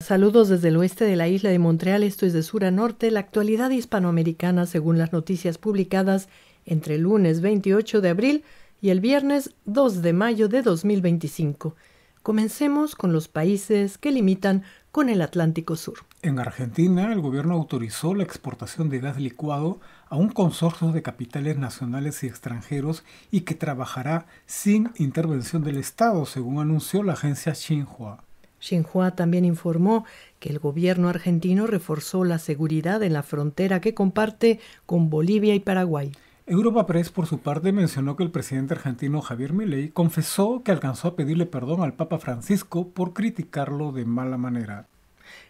Saludos desde el oeste de la isla de Montreal, esto es de sur a norte, la actualidad hispanoamericana según las noticias publicadas entre el lunes 28 de abril y el viernes 2 de mayo de 2025. Comencemos con los países que limitan con el Atlántico Sur. En Argentina, el gobierno autorizó la exportación de gas licuado a un consorcio de capitales nacionales y extranjeros y que trabajará sin intervención del Estado, según anunció la agencia Xinhua. Xinhua también informó que el gobierno argentino reforzó la seguridad en la frontera que comparte con Bolivia y Paraguay. Europa Press, por su parte, mencionó que el presidente argentino Javier Milei confesó que alcanzó a pedirle perdón al Papa Francisco por criticarlo de mala manera.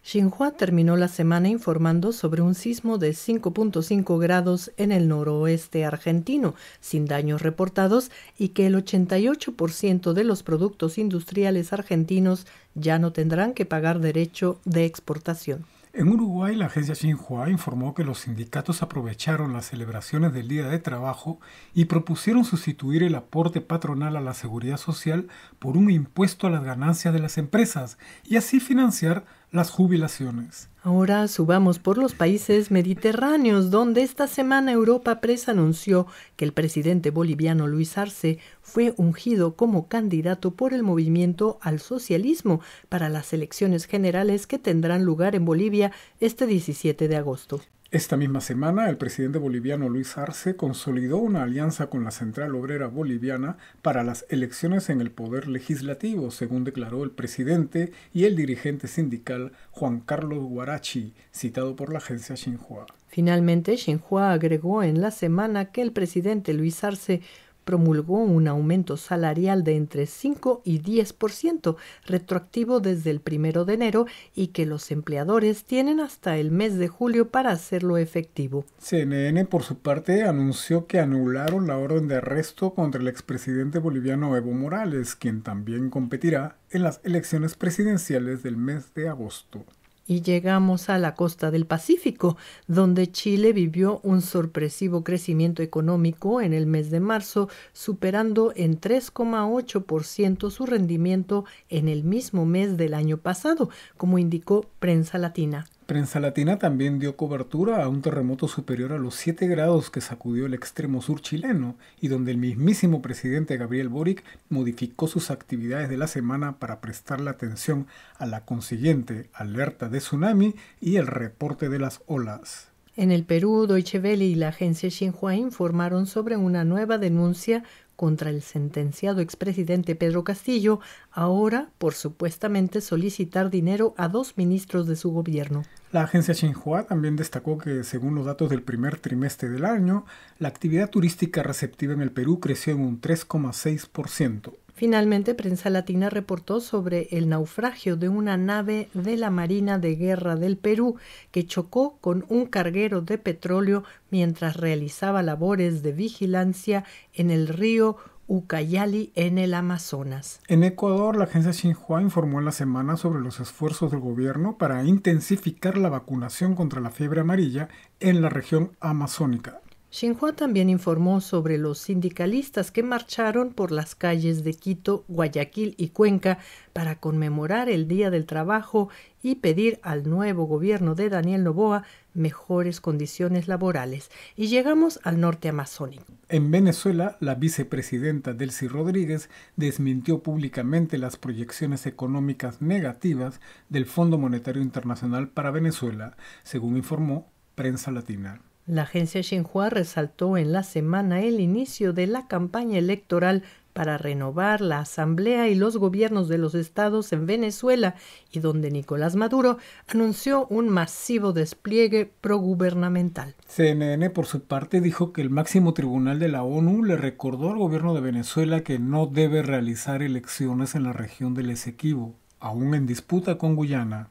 Xinhua terminó la semana informando sobre un sismo de 5.5 grados en el noroeste argentino, sin daños reportados, y que el 88% de los productos industriales argentinos ya no tendrán que pagar derecho de exportación. En Uruguay, la agencia Xinhua informó que los sindicatos aprovecharon las celebraciones del Día de Trabajo y propusieron sustituir el aporte patronal a la seguridad social por un impuesto a las ganancias de las empresas y así financiar las jubilaciones. Ahora subamos por los países mediterráneos, donde esta semana Europa Press anunció que el presidente boliviano Luis Arce fue ungido como candidato por el movimiento al socialismo para las elecciones generales que tendrán lugar en Bolivia este 17 de agosto. Esta misma semana, el presidente boliviano Luis Arce consolidó una alianza con la Central Obrera Boliviana para las elecciones en el Poder Legislativo, según declaró el presidente y el dirigente sindical Juan Carlos Guarachi, citado por la agencia Xinhua. Finalmente, Xinhua agregó en la semana que el presidente Luis Arce promulgó un aumento salarial de entre 5 y 10%, retroactivo desde el 1 de enero, y que los empleadores tienen hasta el mes de julio para hacerlo efectivo. CNN, por su parte, anunció que anularon la orden de arresto contra el expresidente boliviano Evo Morales, quien también competirá en las elecciones presidenciales del mes de agosto. Y llegamos a la costa del Pacífico, donde Chile vivió un sorpresivo crecimiento económico en el mes de marzo, superando en 3,8% su rendimiento en el mismo mes del año pasado, como indicó Prensa Latina. Prensa Latina también dio cobertura a un terremoto superior a los 7 grados que sacudió el extremo sur chileno y donde el mismísimo presidente Gabriel Boric modificó sus actividades de la semana para prestarle atención a la consiguiente alerta de tsunami y el reporte de las olas. En el Perú, Deutsche Welle y la agencia Xinhua informaron sobre una nueva denuncia contra el sentenciado expresidente Pedro Castillo, ahora por supuestamente solicitar dinero a 2 ministros de su gobierno. La agencia Xinhua también destacó que, según los datos del primer trimestre del año, la actividad turística receptiva en el Perú creció en un 3,6%. Finalmente, Prensa Latina reportó sobre el naufragio de una nave de la Marina de Guerra del Perú que chocó con un carguero de petróleo mientras realizaba labores de vigilancia en el río Ucayali en el Amazonas. En Ecuador, la agencia Xinhua informó en la semana sobre los esfuerzos del gobierno para intensificar la vacunación contra la fiebre amarilla en la región amazónica. Xinhua también informó sobre los sindicalistas que marcharon por las calles de Quito, Guayaquil y Cuenca para conmemorar el Día del Trabajo y pedir al nuevo gobierno de Daniel Noboa mejores condiciones laborales. Y llegamos al norte amazónico. En Venezuela, la vicepresidenta Delcy Rodríguez desmintió públicamente las proyecciones económicas negativas del Fondo Monetario Internacional para Venezuela, según informó Prensa Latina. La agencia Xinhua resaltó en la semana el inicio de la campaña electoral para renovar la Asamblea y los gobiernos de los estados en Venezuela y donde Nicolás Maduro anunció un masivo despliegue progubernamental. CNN, por su parte, dijo que el máximo tribunal de la ONU le recordó al gobierno de Venezuela que no debe realizar elecciones en la región del Esequibo, aún en disputa con Guyana.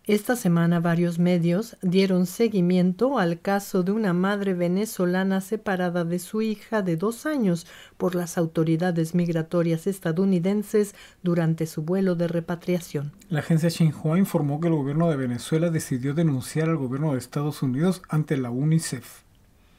Esta semana varios medios dieron seguimiento al caso de una madre venezolana separada de su hija de 2 años por las autoridades migratorias estadounidenses durante su vuelo de repatriación. La agencia Xinhua informó que el gobierno de Venezuela decidió denunciar al gobierno de Estados Unidos ante la UNICEF.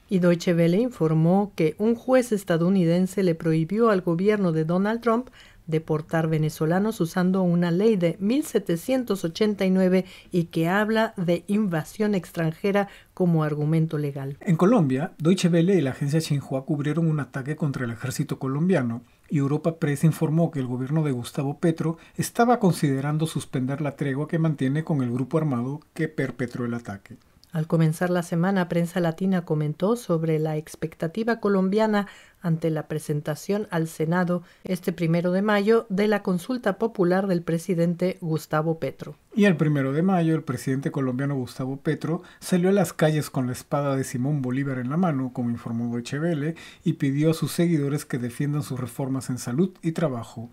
Y Deutsche Welle informó que un juez estadounidense le prohibió al gobierno de Donald Trump deportar venezolanos usando una ley de 1789 y que habla de invasión extranjera como argumento legal. En Colombia, Deutsche Welle y la agencia Xinhua cubrieron un ataque contra el ejército colombiano y Europa Press informó que el gobierno de Gustavo Petro estaba considerando suspender la tregua que mantiene con el grupo armado que perpetró el ataque. Al comenzar la semana, Prensa Latina comentó sobre la expectativa colombiana ante la presentación al Senado este 1 de mayo de la consulta popular del presidente Gustavo Petro. Y el 1 de mayo, el presidente colombiano Gustavo Petro salió a las calles con la espada de Simón Bolívar en la mano, como informó Deutsche Welle, y pidió a sus seguidores que defiendan sus reformas en salud y trabajo.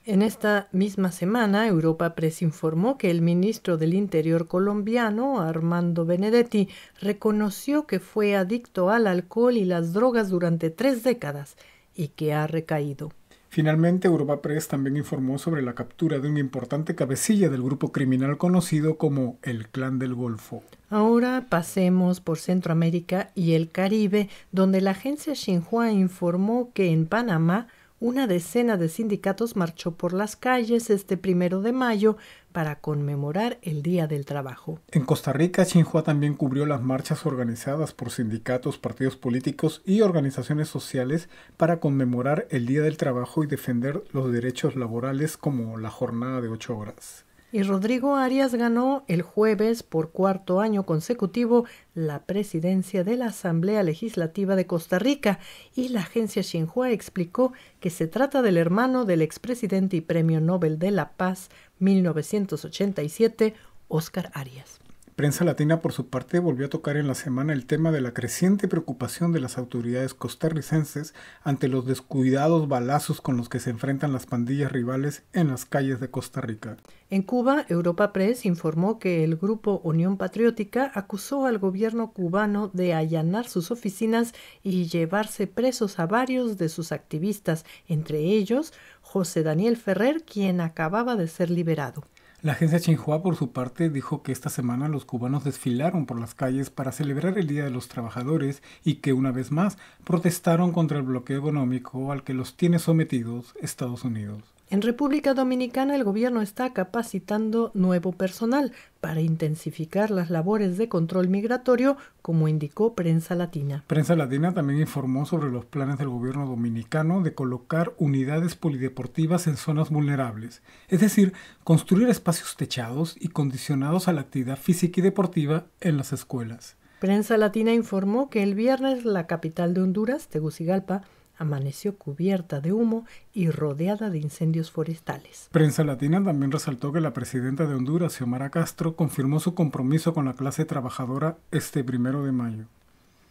En esta misma semana, Europa Press informó que el ministro del Interior colombiano, Armando Benedetti, reconoció que fue adicto al alcohol y las drogas durante 3 décadas y que ha recaído. Finalmente, Europa Press también informó sobre la captura de una importante cabecilla del grupo criminal conocido como el Clan del Golfo. Ahora pasemos por Centroamérica y el Caribe, donde la agencia Xinhua informó que en Panamá una decena de sindicatos marchó por las calles este 1 de mayo para conmemorar el Día del Trabajo. En Costa Rica, Xinhua también cubrió las marchas organizadas por sindicatos, partidos políticos y organizaciones sociales para conmemorar el Día del Trabajo y defender los derechos laborales como la jornada de 8 horas. Y Rodrigo Arias ganó el jueves por 4º año consecutivo la presidencia de la Asamblea Legislativa de Costa Rica y la agencia Xinhua explicó que se trata del hermano del expresidente y Premio Nobel de la Paz 1987, Óscar Arias. Prensa Latina, por su parte, volvió a tocar en la semana el tema de la creciente preocupación de las autoridades costarricenses ante los descuidados balazos con los que se enfrentan las pandillas rivales en las calles de Costa Rica. En Cuba, Europa Press informó que el grupo Unión Patriótica acusó al gobierno cubano de allanar sus oficinas y llevarse presos a varios de sus activistas, entre ellos José Daniel Ferrer, quien acababa de ser liberado. La agencia Xinhua, por su parte, dijo que esta semana los cubanos desfilaron por las calles para celebrar el Día de los Trabajadores y que, una vez más, protestaron contra el bloqueo económico al que los tiene sometidos Estados Unidos. En República Dominicana, el gobierno está capacitando nuevo personal para intensificar las labores de control migratorio, como indicó Prensa Latina. Prensa Latina también informó sobre los planes del gobierno dominicano de colocar unidades polideportivas en zonas vulnerables, es decir, construir espacios techados y condicionados a la actividad física y deportiva en las escuelas. Prensa Latina informó que el viernes la capital de Honduras, Tegucigalpa, amaneció cubierta de humo y rodeada de incendios forestales. Prensa Latina también resaltó que la presidenta de Honduras, Xiomara Castro, confirmó su compromiso con la clase trabajadora este 1 de mayo.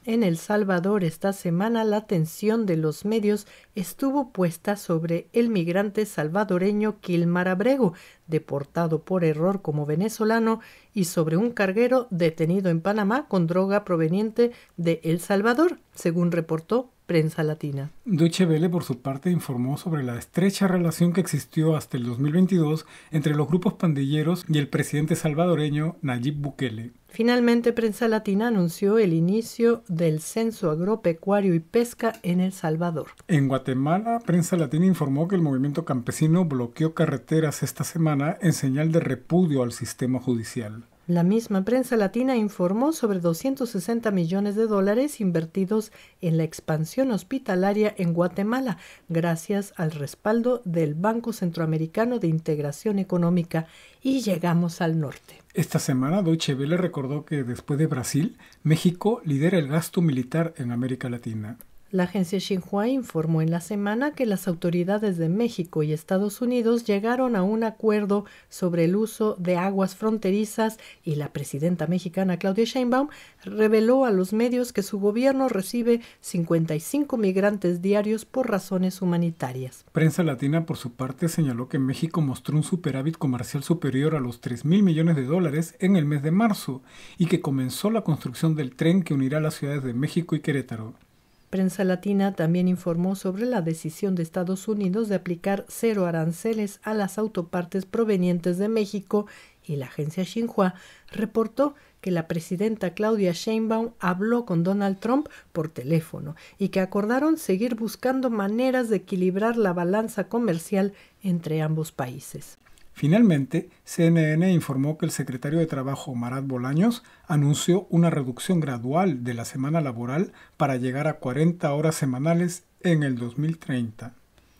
En El Salvador esta semana la atención de los medios estuvo puesta sobre el migrante salvadoreño Kilmar Abrego, deportado por error como venezolano, y sobre un carguero detenido en Panamá con droga proveniente de El Salvador, según reportó Prensa Latina. Deutsche Welle, por su parte, informó sobre la estrecha relación que existió hasta el 2022 entre los grupos pandilleros y el presidente salvadoreño Nayib Bukele. Finalmente, Prensa Latina anunció el inicio del censo agropecuario y pesca en El Salvador. En Guatemala, Prensa Latina informó que el movimiento campesino bloqueó carreteras esta semana en señal de repudio al sistema judicial. La misma Prensa Latina informó sobre $260 millones invertidos en la expansión hospitalaria en Guatemala, gracias al respaldo del Banco Centroamericano de Integración Económica. Y llegamos al norte. Esta semana, Deutsche Welle recordó que después de Brasil, México lidera el gasto militar en América Latina. La agencia Xinhua informó en la semana que las autoridades de México y Estados Unidos llegaron a un acuerdo sobre el uso de aguas fronterizas y la presidenta mexicana Claudia Sheinbaum reveló a los medios que su gobierno recibe 55 migrantes diarios por razones humanitarias. Prensa Latina, por su parte, señaló que México mostró un superávit comercial superior a los $3,000 millones en el mes de marzo y que comenzó la construcción del tren que unirá las ciudades de México y Querétaro. Prensa Latina también informó sobre la decisión de Estados Unidos de aplicar 0 aranceles a las autopartes provenientes de México y la agencia Xinhua reportó que la presidenta Claudia Sheinbaum habló con Donald Trump por teléfono y que acordaron seguir buscando maneras de equilibrar la balanza comercial entre ambos países. Finalmente, CNN informó que el secretario de Trabajo, Marat Bolaños, anunció una reducción gradual de la semana laboral para llegar a 40 horas semanales en el 2030.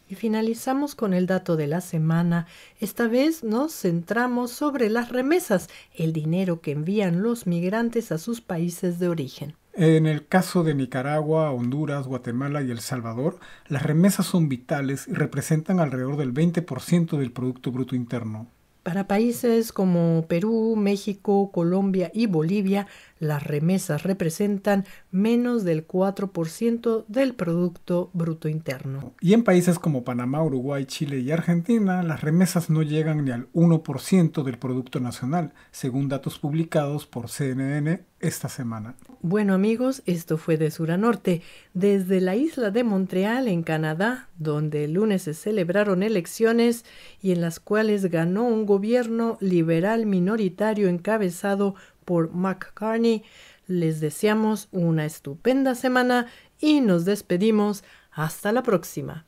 Y finalizamos con el dato de la semana. Esta vez nos centramos sobre las remesas, el dinero que envían los migrantes a sus países de origen. En el caso de Nicaragua, Honduras, Guatemala y El Salvador, las remesas son vitales y representan alrededor del 20% del Producto Bruto Interno. Para países como Perú, México, Colombia y Bolivia, las remesas representan menos del 4% del Producto Bruto Interno. Y en países como Panamá, Uruguay, Chile y Argentina, las remesas no llegan ni al 1% del Producto Nacional, según datos publicados por CNN esta semana. Bueno amigos, esto fue de sur a norte, desde la isla de Montreal en Canadá, donde el lunes se celebraron elecciones y en las cuales ganó un gobierno liberal minoritario encabezado por Mark Carney. Les deseamos una estupenda semana y nos despedimos. Hasta la próxima.